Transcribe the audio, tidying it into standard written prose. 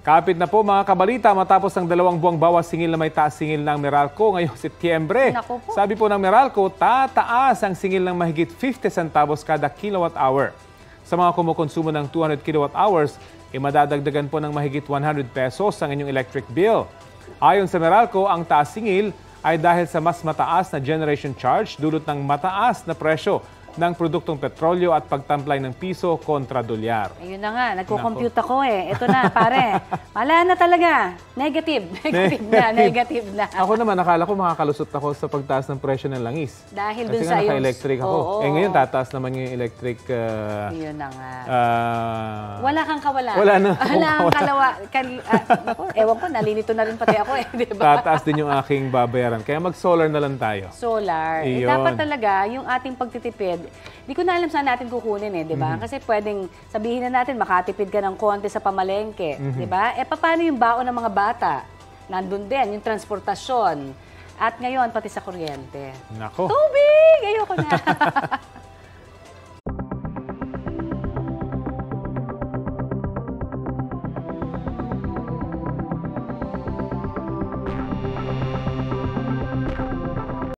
Kapit na po mga kabalita matapos ang 2 buwang bawas singil na may taas singil ng Meralco ngayong Setyembre. Sabi po ng Meralco, tataas ang singil ng mahigit 50 centavos kada kilowatt-hour. Sa mga kumukonsumo ng 200 kilowatt-hours, madadagdagan po ng mahigit 100 pesos ang inyong electric bill. Ayon sa Meralco, ang taas singil ay dahil sa mas mataas na generation charge dulot ng mataas na presyo ng produktong petrolyo at pagtamplay ng piso kontra dolyar. Ayun na nga, nagko-compute ako eh. Ito na, pare. Wala na talaga. Negative. Negative na. Ako naman, nakala ko makakalusot ako sa pagtaas ng presyo ng langis. Dahil dun sa naka-electric ako. Ngayon, tataas naman yung electric... Yun na nga. Wala kang kawala. Wala na. Wala kang kalawa. Ewan ko, nalilito na rin pati ako eh. Diba? Tataas din yung aking babayaran. Kaya mag-solar na lang tayo. Solar. Dapat talaga, yung ating pagtitipid, di ko na alam saan natin kukunin eh, di ba? Kasi pwedeng sabihin na natin, makatipid ka ng konti sa pamalengke, di ba? Paano yung baon ng mga bata? Nandun din, yung transportasyon. At ngayon, pati sa kuryente. Nako. Tubig! Ayoko na.